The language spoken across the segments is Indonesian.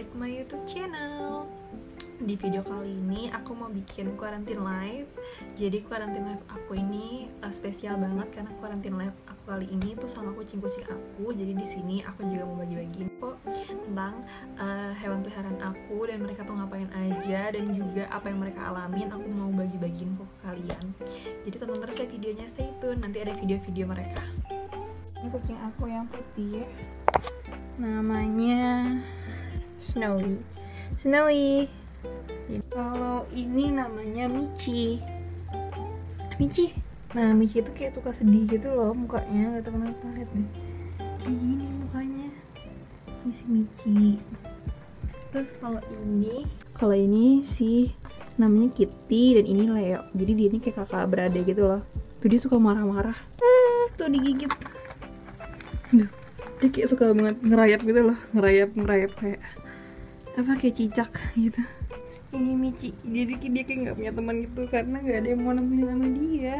back my YouTube channel. Di video kali ini aku mau bikin quarantine live. Jadi quarantine live aku ini spesial banget karena quarantine live aku kali ini tuh sama kucing-kucing aku. Jadi di sini aku juga mau bagi-bagi info tentang hewan peliharaan aku dan mereka tuh ngapain aja dan juga apa yang mereka alamin. Aku mau bagi-bagi info ke kalian. Jadi tonton terus ya videonya, stay tune. Nanti ada video-video mereka. Ini kucing aku yang putih, namanya Snowy. Kalau ini namanya Michi. Nah, Michi itu kayak suka sedih gitu loh mukanya, gak tau kenapa. Lihat nih, kayak gini mukanya. Ini si Michi. Terus kalau ini si namanya Kitty dan ini Leo. Jadi dia ini kayak kakak beradik gitu loh. Tuh dia suka marah-marah. Tuh digigit. Dia kayak suka banget ngerayap gitu loh, ngerayap kayak apa, kayak cicak gitu. Ini Michi, jadi dia kayak nggak punya teman gitu karena nggak ada yang mau nemenin sama dia.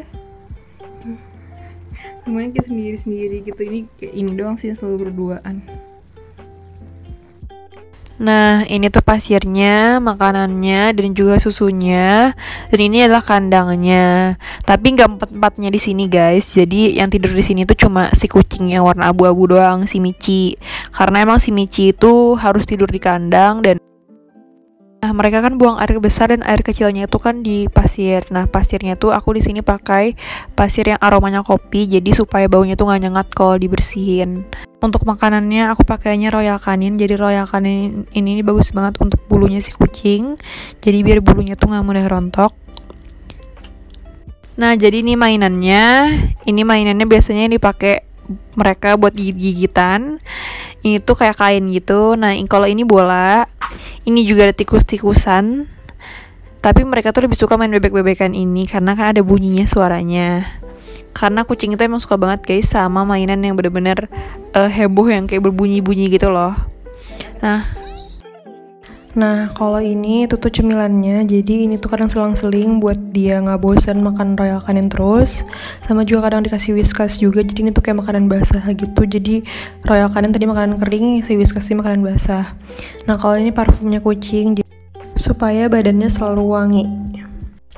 Semuanya kayak sendiri gitu. Ini kayak ini doang sih yang selalu berduaan. Nah, ini tuh pasirnya, makanannya, dan juga susunya. Dan ini adalah kandangnya. Tapi nggak empat-empatnya di sini, guys. Jadi yang tidur di sini tuh cuma si kucing yang warna abu-abu doang, si Michi. Karena emang si Michi itu harus tidur di kandang dan mereka kan buang air besar dan air kecilnya itu kan di pasir. Nah, pasirnya tuh aku di sini pakai pasir yang aromanya kopi, jadi supaya baunya tuh nggak nyengat kalau dibersihin. Untuk makanannya aku pakainya Royal Canin. Jadi Royal Canin ini bagus banget untuk bulunya si kucing. Jadi biar bulunya tuh nggak mudah rontok. Nah, jadi ini mainannya biasanya dipakai mereka buat gigit-gigitan. Ini tuh kayak kain gitu. Nah, kalau ini bola. Ini juga ada tikus-tikusan. Tapi mereka tuh lebih suka main bebek-bebekan ini karena kan ada bunyinya, suaranya. Karena kucing itu emang suka banget guys sama mainan yang bener-bener heboh yang kayak berbunyi-bunyi gitu loh. Nah, kalau ini itu tuh cemilannya. Jadi ini tuh kadang selang-seling buat dia nggak bosan makan Royal Canin terus. Sama juga kadang dikasih Whiskas juga. Jadi ini tuh kayak makanan basah gitu. Jadi Royal Canin tadi makanan kering, si Whiskas ini makanan basah. Nah, kalau ini parfumnya kucing supaya badannya selalu wangi.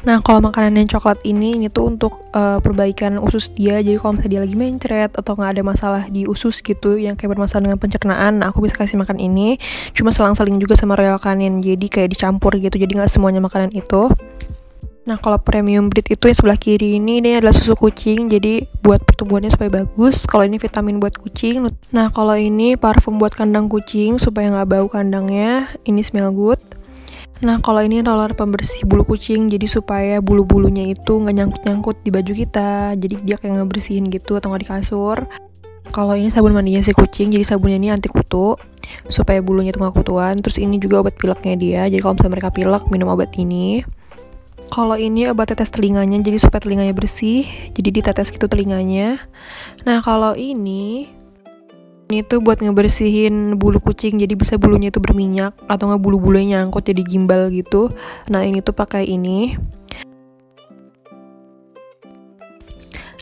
Nah, kalau makanan yang coklat ini tuh untuk perbaikan usus dia. Jadi kalau misalnya dia lagi mencret atau nggak ada masalah di usus gitu yang kayak bermasalah dengan pencernaan, nah aku bisa kasih makan ini. Cuma selang-seling juga sama Royal Canin, jadi kayak dicampur gitu. Jadi nggak semuanya makanan itu. Nah, kalau premium breed itu yang sebelah kiri ini adalah susu kucing. Jadi buat pertumbuhannya supaya bagus. Kalau ini vitamin buat kucing. Nah, kalau ini parfum buat kandang kucing supaya nggak bau kandangnya. Ini smell good. Nah, kalau ini roller pembersih bulu kucing, jadi supaya bulu-bulunya itu nggak nyangkut-nyangkut di baju kita, jadi dia kayak ngebersihin gitu atau nggak di kasur. Kalau ini sabun mandinya si kucing, jadi sabunnya ini anti kutu, supaya bulunya tuh nggak kutuan. Terus ini juga obat pileknya dia, jadi kalau misalnya mereka pilek minum obat ini. Kalau ini obat tetes telinganya, jadi supaya telinganya bersih, jadi ditetes gitu telinganya. Nah, kalau ini tuh buat ngebersihin bulu kucing, jadi bisa bulunya itu berminyak atau nggak bulu-bulunya nyangkut jadi gimbal gitu. Nah, ini tuh pakai ini.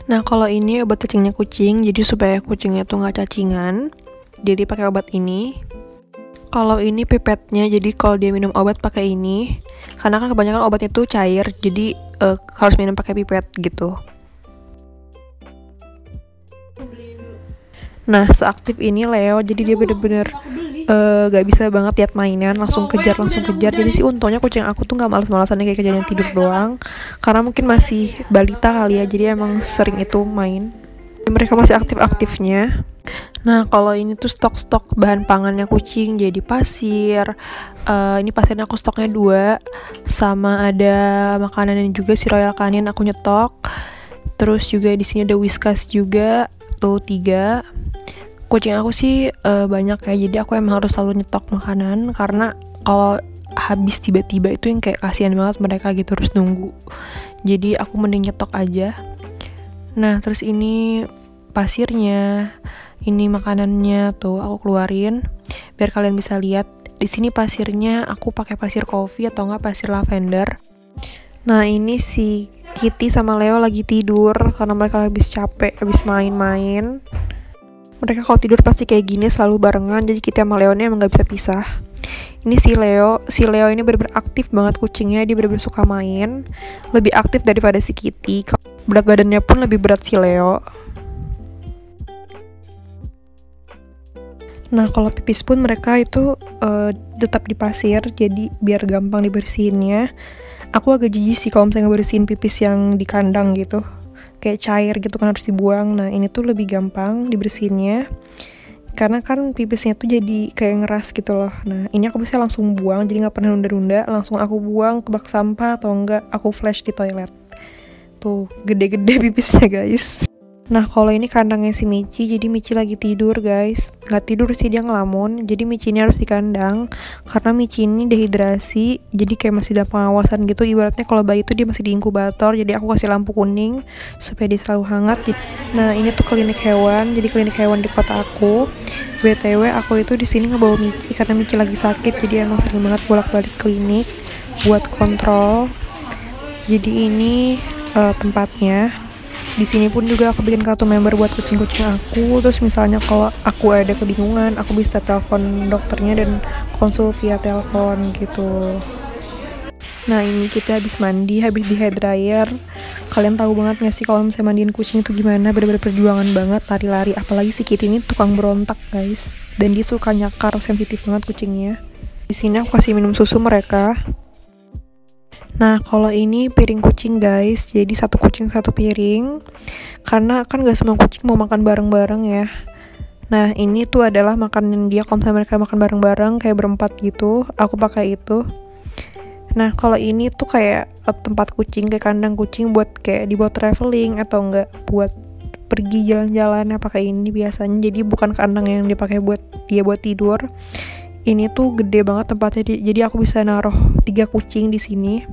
Nah, kalau ini obat cacingnya kucing, jadi supaya kucingnya tuh nggak cacingan, jadi pakai obat ini. Kalau ini pipetnya, jadi kalau dia minum obat pakai ini, karena kan kebanyakan obatnya tuh cair, jadi harus minum pakai pipet gitu. Nah, seaktif ini Leo, jadi dia bener-bener gak bisa banget lihat mainan, langsung kejar. Jadi sih untungnya kucing aku tuh gak males-malesannya kayak kejadian tidur doang, karena mungkin masih balita kali ya, jadi emang sering itu main. Mereka masih aktif-aktifnya. Nah, kalau ini tuh stok bahan pangannya kucing, jadi pasir. Ini pasirnya aku stoknya 2, sama ada makanan juga si Royal Canin aku nyetok. Terus juga di sini ada Whiskas juga, tuh 3. Kucing aku sih banyak ya, jadi aku emang harus selalu nyetok makanan karena kalau habis tiba-tiba itu yang kayak kasihan banget mereka gitu harus nunggu. Jadi aku mending nyetok aja. Nah, terus ini pasirnya, ini makanannya tuh aku keluarin biar kalian bisa lihat. Di sini pasirnya aku pakai pasir coffee atau enggak pasir lavender. Nah, ini si Kitty sama Leo lagi tidur karena mereka habis capek, habis main-main. Mereka kalau tidur pasti kayak gini, selalu barengan, jadi kita sama Leonnya emang gak bisa pisah. Ini si Leo ini bener-bener aktif banget kucingnya, dia bener-bener suka main, lebih aktif daripada si Kitty. Berat badannya pun lebih berat si Leo. Nah kalau pipis pun mereka itu tetap di pasir, jadi biar gampang dibersihinnya. Aku agak jijik sih kalau misalnya ngebersihin pipis yang di kandang gitu, kayak cair gitu kan harus dibuang. Nah ini tuh lebih gampang dibersihinnya, karena kan pipisnya tuh jadi kayak ngeras gitu loh. Nah ini aku bisa langsung buang, jadi nggak pernah nunda-nunda, langsung aku buang ke bak sampah atau enggak aku flush di toilet. Tuh gede-gede pipisnya guys. Nah kalau ini kandangnya si Michi, jadi Michi lagi tidur guys. Nggak tidur sih, dia ngelamun, jadi Michi ini harus di kandang karena Michi ini dehidrasi, jadi kayak masih dalam pengawasan gitu. Ibaratnya kalau bayi itu dia masih di inkubator, jadi aku kasih lampu kuning supaya dia selalu hangat. Nah ini tuh klinik hewan, jadi klinik hewan di kota aku. BTW aku itu di sini ngebawa Michi karena Michi lagi sakit, jadi emang sering banget bolak-balik klinik buat kontrol. Jadi ini tempatnya. Di sini pun juga aku bikin kartu member buat kucing-kucing aku. Terus misalnya kalau aku ada kebingungan, aku bisa telepon dokternya dan konsul via telepon gitu. Nah ini kita habis mandi, habis di hair dryer. Kalian tahu banget gak sih kalau misalnya mandiin kucing itu gimana? Bener-bener perjuangan banget, lari-lari. Apalagi si Kitty ini tukang berontak guys, dan dia suka nyakar, sensitif banget kucingnya. Di sini aku kasih minum susu mereka. Nah kalau ini piring kucing guys, jadi satu kucing satu piring, karena kan gak semua kucing mau makan bareng-bareng ya. Nah ini tuh adalah makanan dia kalau misalnya mereka makan bareng-bareng kayak berempat gitu, aku pakai itu. Nah kalau ini tuh kayak tempat kucing, kayak kandang kucing buat kayak dibuat traveling atau enggak buat pergi jalan-jalan, pakai ini biasanya. Jadi bukan kandang yang dipakai buat dia buat tidur. Ini tuh gede banget tempatnya, jadi aku bisa naruh 3 kucing di sini.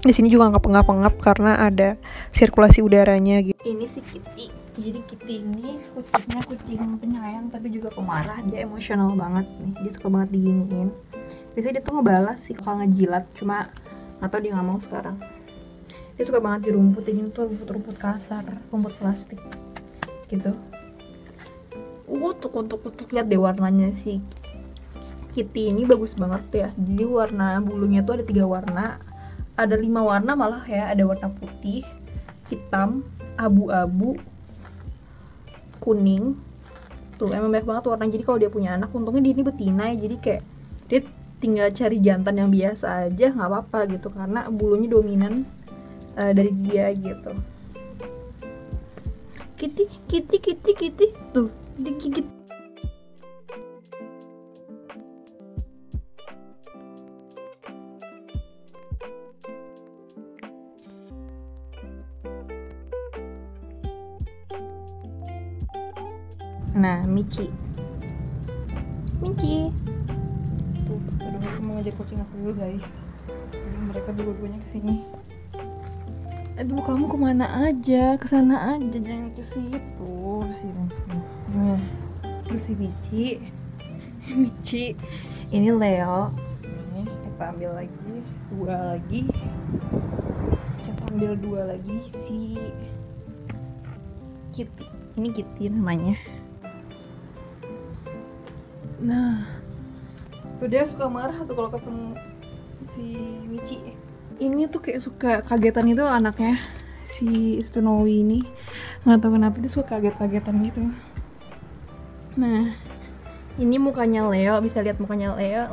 Di sini juga nggak pengap-pengap karena ada sirkulasi udaranya gitu. Ini si Kitty. Jadi Kitty ini kucingnya kucing penyayang tapi juga pemarah. Dia emosional banget nih. Dia suka banget diginiin. Biasanya dia tuh ngebalas sih kalau ngejilat, cuma nggak tahu dia nggak mau sekarang. Dia suka banget di rumput. Ini tuh rumput-rumput kasar, rumput plastik gitu. Untuk lihat deh warnanya sih. Kitty ini bagus banget ya. Jadi warna bulunya tuh ada 3 warna. Ada 5 warna malah ya, ada warna putih, hitam, abu-abu, kuning. Tuh emang banyak banget warna. Jadi kalau dia punya anak, untungnya dia ini betina ya, jadi kayak dia tinggal cari jantan yang biasa aja nggak apa-apa gitu, karena bulunya dominan dari dia gitu. Kitty tuh digigit. Nah, Michi. Tuh, aduh, aku mau ngajar kucing aku dulu guys. Jadi mereka dua-duanya kesini. Aduh, kamu kemana aja? Kesana aja, jangan ke situ. Sini. Nah, terus si Michi. Ini Leo. Ini kita ambil lagi, 2 lagi. Kita ambil 2 lagi si Kitty. Ini Kitty namanya. Nah, tuh dia suka marah tuh kalau ketemu si Michi. Ini tuh kayak suka kagetan gitu anaknya, si Snowy ini. Nggak tahu kenapa dia suka kaget-kagetan gitu. Nah, ini mukanya Leo, bisa lihat mukanya Leo.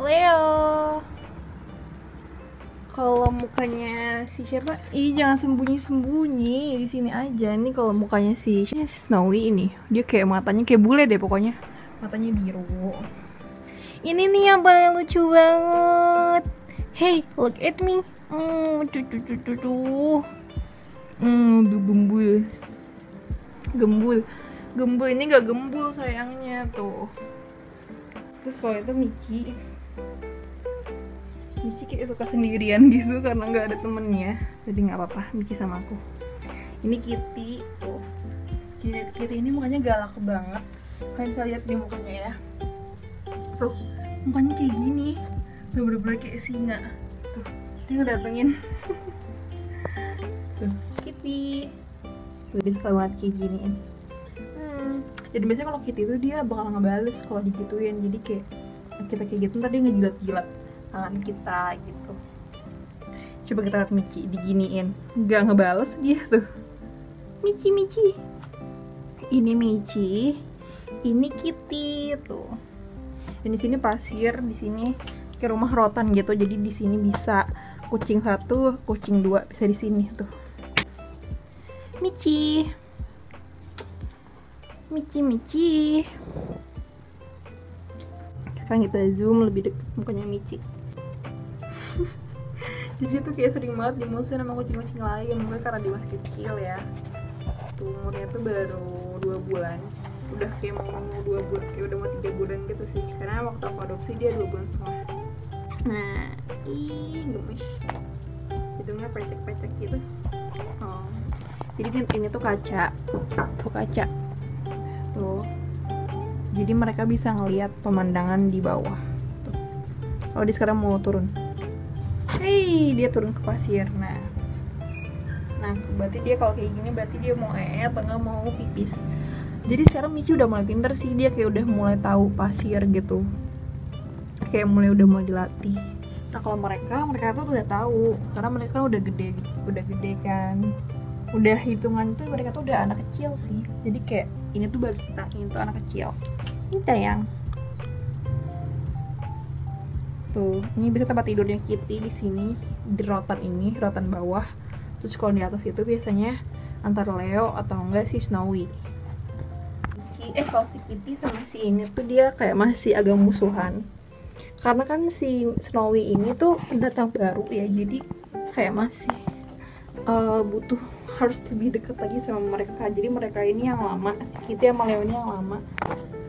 Kalau mukanya si siapa? Ih, jangan sembunyi-sembunyi, di sini aja. Ini kalau mukanya si Snowy ini, dia kayak matanya kayak bule deh pokoknya. Matanya biru. Ini nih yang paling lucu banget. Hey, look at me. Gembul ini gak gembul sayangnya tuh. Terus kalau itu Michi kayak suka sendirian gitu karena nggak ada temennya. Jadi nggak apa-apa, Michi sama aku. Ini Kitty tuh. Kitty ini mukanya galak banget. Kalian bisa lihat di mukanya ya. Tuh, mukanya kayak gini. Bener-bener kayak singa. Tuh, dia ngedatengin. Tuh, Kitty. Tuh, dia suka banget kayak gini. Jadi biasanya kalau Kitty itu dia bakal ngebales kalau digituin. Jadi kayak kita kayak gitu, ntar dia ngejilat-jilat tangan kita gitu. Coba kita lihat Michi diginiin, nggak ngebales dia tuh. Michi, ini Michi, ini Kitty tuh. Dan di sini pasir, di sini kayak rumah rotan gitu, jadi di sini bisa kucing 1, kucing 2 bisa di sini tuh. Michi. Sekarang kita zoom lebih dekat mukanya Michi. Jadi tuh kayak sering banget dimusuhin sama kucing-kucing lain, mungkin karena dia masih kecil ya. Tuh umurnya tuh baru 2 bulan. Udah kayak mau 2 bulan, kayak udah mau 3 bulan gitu sih. Karena waktu aku adopsi dia 2 bulan setengah. Nah, gemes. Hidungnya pecek-pecek gitu. Oh. Jadi ini tuh kaca. Tuh kaca. Tuh. Jadi mereka bisa ngelihat pemandangan di bawah. Tuh. Oh, dia sekarang mau turun. Dia turun ke pasir. Nah, berarti dia kalau kayak gini berarti dia mau atau nggak mau pipis. Jadi sekarang Michi udah mulai pinter sih, dia kayak udah mulai tahu pasir gitu. Kayak udah mulai dilatih. Nah kalau mereka tuh udah tahu, karena mereka udah gede kan. Udah hitungan tuh mereka tuh udah anak kecil sih. Jadi kayak ini tuh baru kita, ini tuh anak kecil. Ini tayang. Tuh, ini bisa tempat tidurnya Kitty di sini, di rotan ini, rotan bawah. Terus kalau di atas itu biasanya antara Leo atau enggak si Snowy. Kalau si Kitty sama si ini tuh dia kayak masih agak musuhan. Karena kan si Snowy ini tuh pendatang baru ya, jadi kayak masih butuh harus lebih dekat lagi sama mereka. Jadi mereka ini yang lama, si Kitty sama Leo ini yang lama.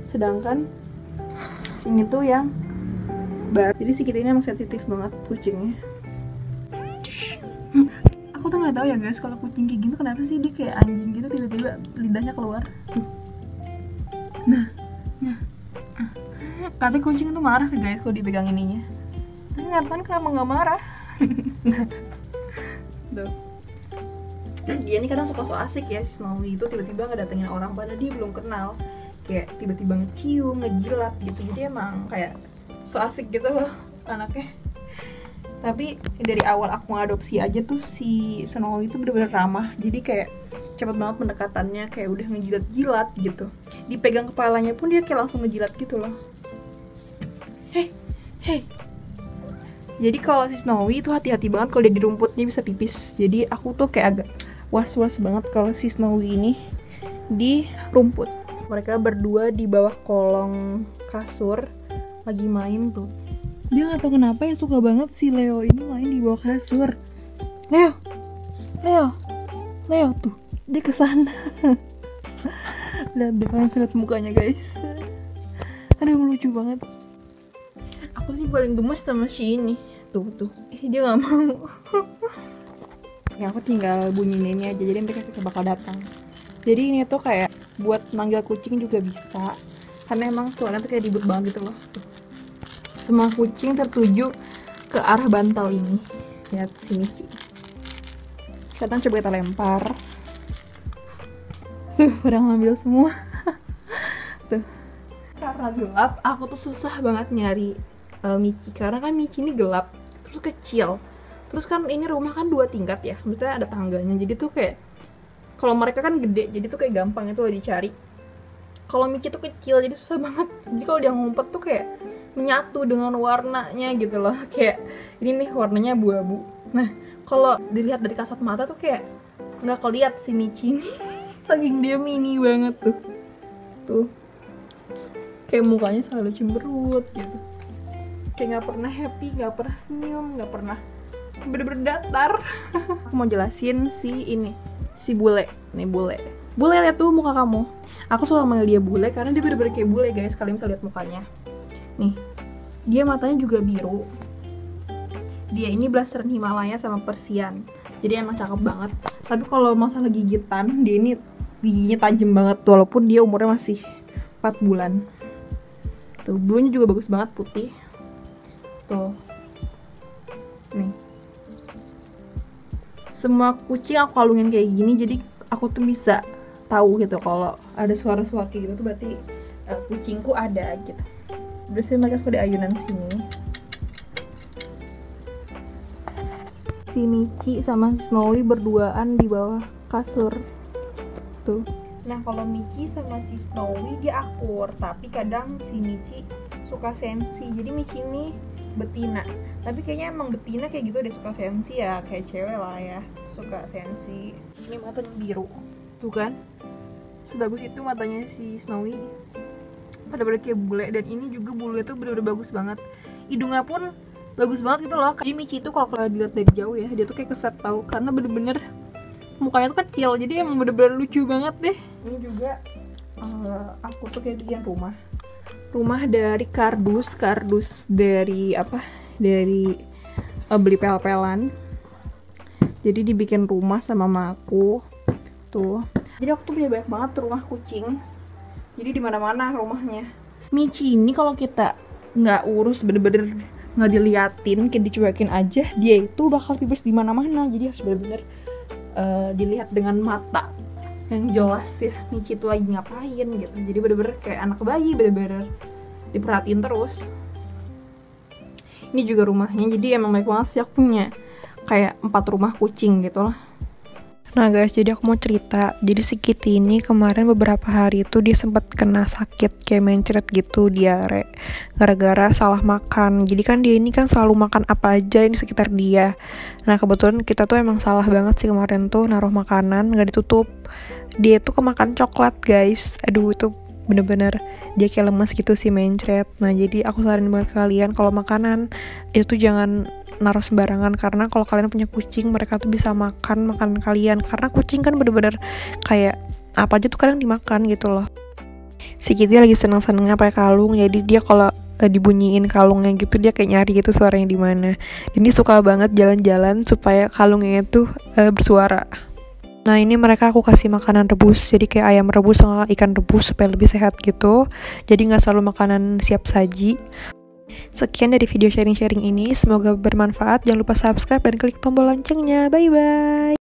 Sedangkan ini tuh yang baru. Jadi si Kitty ini emang sensitif banget kucingnya. Aku tuh nggak tahu ya guys, kalau kucing kayak gini kenapa sih dia kayak anjing gitu tiba-tiba lidahnya keluar. Nah. Katanya kucing itu marah guys kalau dipegang ininya. Tapi nggak tahu kenapa nggak marah. Tuh. Dia ini kadang suka so asik ya, si Snowy itu tiba-tiba ngedatengin orang padahal dia belum kenal. Kayak tiba-tiba ngecium, ngejilat gitu. Jadi emang kayak so asik gitu loh anaknya. Tapi dari awal aku ngadopsi aja tuh si Snowy itu bener-bener ramah. Jadi kayak cepet banget pendekatannya, kayak udah ngejilat-jilat gitu. Dipegang kepalanya pun dia kayak langsung ngejilat gitu loh. Hey. Jadi kalau si Snowy itu hati-hati banget kalau dia di rumput, dia bisa pipis. Jadi aku tuh kayak agak was-was banget kalau si Snowy ini di rumput. Mereka berdua di bawah kolong kasur lagi main tuh. Dia nggak tahu kenapa ya suka banget si Leo ini main di bawah kasur. Leo tuh dia kesana. Lihat deh, kalian lihat mukanya guys. Aduh lucu banget. Aku sih paling gemes sama si ini. Tuh. Dia nggak mau. Ya aku tinggal bunyiin ini aja, jadi mereka bakal datang. Jadi ini tuh kayak buat manggil kucing juga bisa. Karena emang suaranya tuh kayak ribet banget gitu loh. Tuh. Semua kucing tertuju ke arah bantal ini. Lihat sini. Sekarang coba kita lempar. Tuh, udah ngambil semua. Tuh. Karena gelap, aku tuh susah banget nyari Michi. Karena kan Michi ini gelap, terus kecil. Terus kan ini rumah kan 2 tingkat ya, maksudnya ada tangganya. Jadi tuh kayak kalau mereka kan gede, jadi tuh kayak gampang itu dicari. Kalau Michi tuh kecil, jadi susah banget. Jadi kalau dia ngumpet tuh kayak menyatu dengan warnanya gitu loh. Kayak ini nih warnanya abu-abu. Nah, kalau dilihat dari kasat mata tuh kayak nggak keliat si Michi ini. Saking dia mini banget tuh. Tuh. Kayak mukanya selalu cemberut gitu. Kayak nggak pernah happy, nggak pernah senyum, nggak pernah bener-bener datar. Aku mau jelasin si bule. Nih bule lihat tuh muka kamu. Aku suka manggil dia bule karena dia bener-bener kayak bule guys. Kalian bisa lihat mukanya. Nih, dia matanya juga biru. Dia ini blasteran Himalaya sama Persian. Jadi emang cakep banget. Tapi kalau masalah gigitan, dia ini giginya tajam banget walaupun dia umurnya masih 4 bulan. Tuh, bulunya juga bagus banget, putih. Tuh. Nih. Semua kucing aku kalungin kayak gini, jadi aku tuh bisa tahu gitu kalau ada suara-suara kayak gitu tuh berarti kucingku ada gitu. Biasanya mereka suka di ayunan sini. Si Michi sama si Snowy berduaan di bawah kasur tuh. Nah kalau Michi sama si Snowy dia akur, tapi kadang si Michi suka sensi. Jadi Michi ini betina, tapi kayaknya emang betina kayak gitu deh, suka sensi ya, kayak cewek lah ya, suka sensi. Ini matanya biru, tuh kan, sebagus itu matanya si Snowy, pada kayak bule. Dan ini juga bulunya tuh bener-bener bagus banget, hidungnya pun bagus banget gitu loh. Jadi Michi itu kalau dilihat dari jauh ya, dia tuh kayak keset tau, karena bener-bener mukanya tuh kecil, jadi emang bener-bener lucu banget deh. Ini juga aku tuh kayak bikin rumah dari kardus dari apa, dari beli pel-pelan. Jadi dibikin rumah sama mamaku tuh. Jadi aku tuh punya banyak banget rumah kucing, jadi di mana-mana rumahnya. Michi ini kalau kita nggak urus, bener-bener nggak diliatin, kayak dicuekin aja, dia itu bakal pipis di mana-mana. Jadi harus bener-bener dilihat dengan mata yang jelas ya, Michi itu lagi ngapain gitu. Jadi bener-bener kayak anak bayi, bener-bener diperhatiin terus. Ini juga rumahnya, jadi emang baik banget sih, aku punya kayak 4 rumah kucing gitu lah. Nah guys, jadi aku mau cerita. Jadi si Kitty ini kemarin beberapa hari itu dia sempat kena sakit kayak mencret gitu, diare, gara-gara salah makan. Jadi kan dia ini kan selalu makan apa aja ini sekitar dia. Nah kebetulan kita tuh emang salah banget sih kemarin tuh naruh makanan nggak ditutup. Dia tuh kemakan coklat guys. Aduh itu bener-bener dia kayak lemas gitu sih mencret. Nah jadi aku saranin banget kalian kalau makanan itu tuh jangan naruh sembarangan, karena kalau kalian punya kucing mereka tuh bisa makan makanan kalian, karena kucing kan bener-bener kayak apa aja tuh kadang dimakan gitu loh. Si Kitty lagi seneng-senengnya pakai kalung, jadi dia kalau dibunyiin kalungnya gitu dia kayak nyari gitu suaranya di mana. Dan dia suka banget jalan-jalan supaya kalungnya itu bersuara. Nah ini mereka aku kasih makanan rebus, jadi kayak ayam rebus sama ikan rebus supaya lebih sehat gitu. Jadi nggak selalu makanan siap saji. Sekian dari video sharing-sharing ini, semoga bermanfaat. Jangan lupa subscribe dan klik tombol loncengnya. Bye-bye.